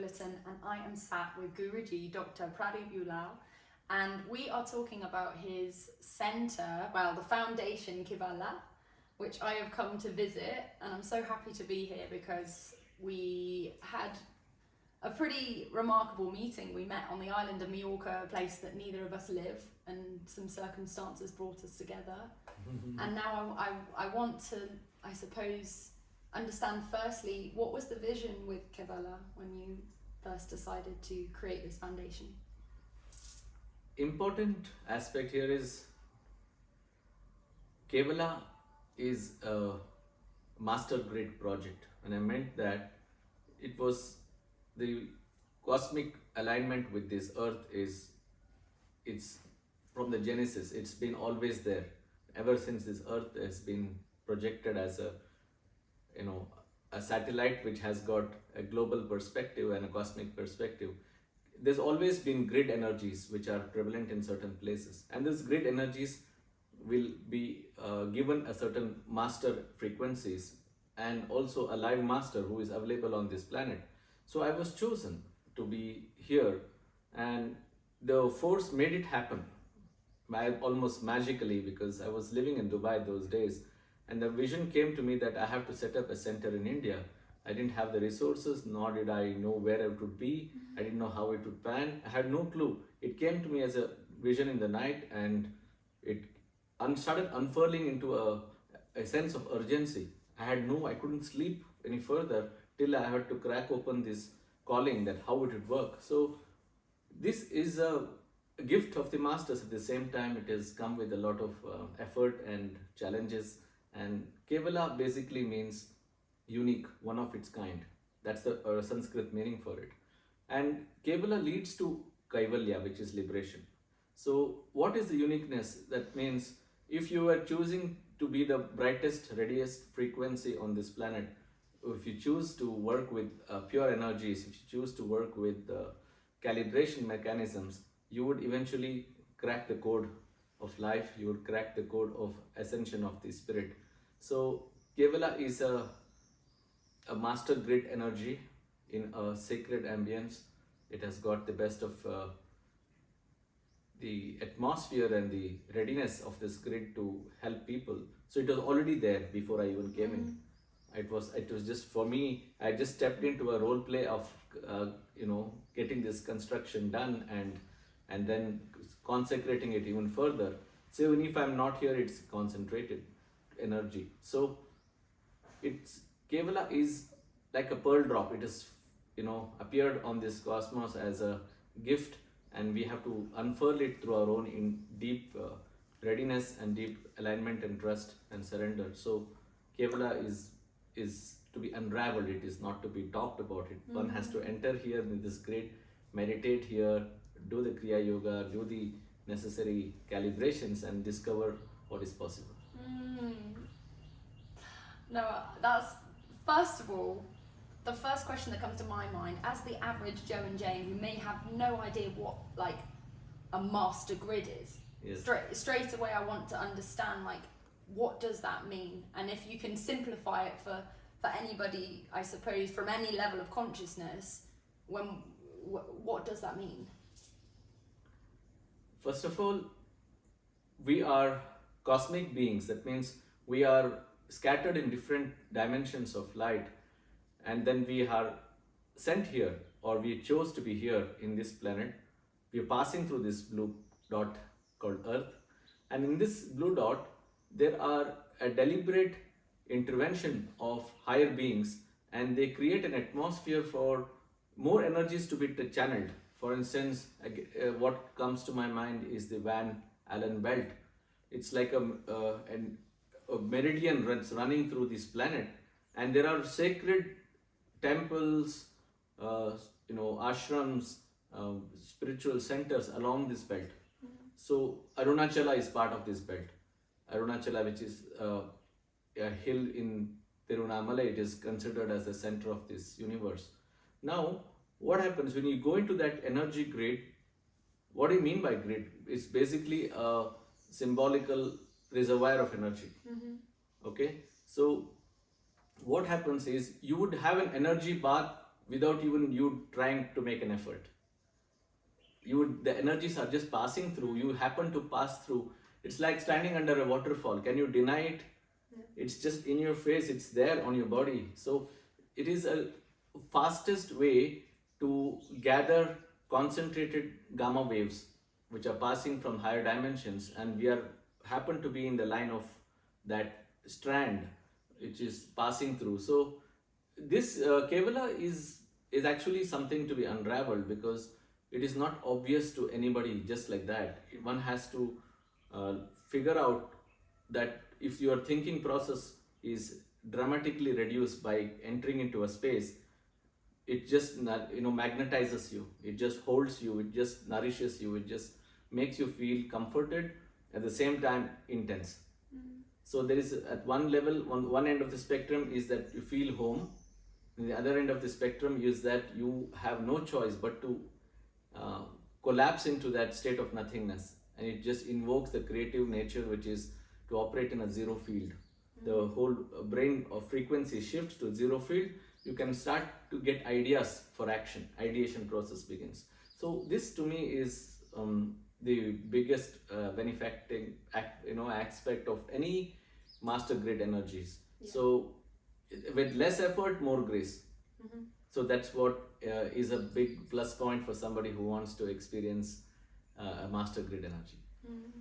Bulletin, and I am sat with Guruji, Dr. Pradeep Ulal, and we are talking about his centre, well, the foundation Kivala, which I have come to visit, and I'm so happy to be here because we had a pretty remarkable meeting. We met on the island of Mallorca, a place that neither of us live, and some circumstances brought us together. And now I want to, I suppose, understand firstly, what was the vision with Kevala when you first decided to create this foundation? Important aspect here is Kevala is a master grid project, and I meant that it was the cosmic alignment with this earth it's from the genesis. It's been always there ever since this earth has been projected as a satellite which has got a global perspective and a cosmic perspective. There's always been grid energies which are prevalent in certain places, and these grid energies will be given a certain master frequencies and also a live master who is available on this planet. So I was chosen to be here, and the force made it happen almost magically, because I was living in Dubai those days, and the vision came to me that I have to set up a center in India. I didn't have the resources, nor did I know where it would be. I didn't know how it would pan. I had no clue. It came to me as a vision in the night, and it started unfurling into a sense of urgency. I couldn't sleep any further till I had to crack open this calling, that how it would work. So this is a gift of the masters. At the same time, it has come with a lot of effort and challenges. And Kevala basically means unique, one of its kind. That's the Sanskrit meaning for it. And Kevala leads to Kaivalya, which is liberation. So what is the uniqueness? That means if you are choosing to be the brightest, readiest frequency on this planet, if you choose to work with pure energies, if you choose to work with calibration mechanisms, you would eventually crack the code of life, you would crack the code of ascension of the spirit. So Kevala is a master grid energy in a sacred ambience. It has got the best of the atmosphere and the readiness of this grid to help people. So it was already there before I even came in. It was just for me. I just stepped into a role play of getting this construction done and then consecrating it even further. So even if I'm not here, it's concentrated energy. So it's Kevala is like a pearl drop. It is appeared on this cosmos as a gift, and we have to unfurl it through our own in deep readiness and deep alignment and trust and surrender. So Kevala is to be unraveled. It is not to be talked about. It one has to enter here in this great, meditate here, do the Kriya Yoga, do the necessary calibrations, and discover what is possible. No, that's, first of all, the first question that comes to my mind, as the average Joe and Jane who may have no idea what like a master grid is, Yes. straight away I want to understand, like, what does that mean? And if you can simplify it for anybody, I suppose, from any level of consciousness, what does that mean? First of all, we are cosmic beings. That means we are scattered in different dimensions of light, and then we are sent here, or we chose to be here in this planet. We are passing through this blue dot called Earth, and in this blue dot there are a deliberate intervention of higher beings, and they create an atmosphere for more energies to be channeled. For instance, what comes to my mind is the Van Allen belt. It's like a meridian running through this planet, and there are sacred temples, ashrams, spiritual centers along this belt. So Arunachala is part of this belt. Arunachala, which is a hill in Tirunamalai, it is considered as the center of this universe. Now, what happens when you go into that energy grid? What do you mean by grid? It's basically a symbolical reservoir of energy. Okay, so what happens is you would have an energy bath without even you trying to make an effort. The energies are just passing through. You happen to pass through. It's like standing under a waterfall. Can you deny it? It's just in your face. It's there on your body. So it is a fastest way to gather concentrated gamma waves which are passing from higher dimensions, and we are happen to be in the line of that strand which is passing through. So this Kevala is actually something to be unraveled, because it is not obvious to anybody just like that. One has to figure out that if your thinking process is dramatically reduced by entering into a space, it just magnetizes you, it just holds you, it just nourishes you, it just makes you feel comforted, at the same time intense. So there is, at one level, on one end of the spectrum is that you feel home, and the other end of the spectrum is that you have no choice but to collapse into that state of nothingness, and it just invokes the creative nature which is to operate in a zero field. The whole brain of frequency shifts to zero field. You can start to get ideas for action. Ideation process begins. So this to me is the biggest benefacting aspect of any master grid energies. So with less effort, more grace. So that's what is a big plus point for somebody who wants to experience a master grid energy.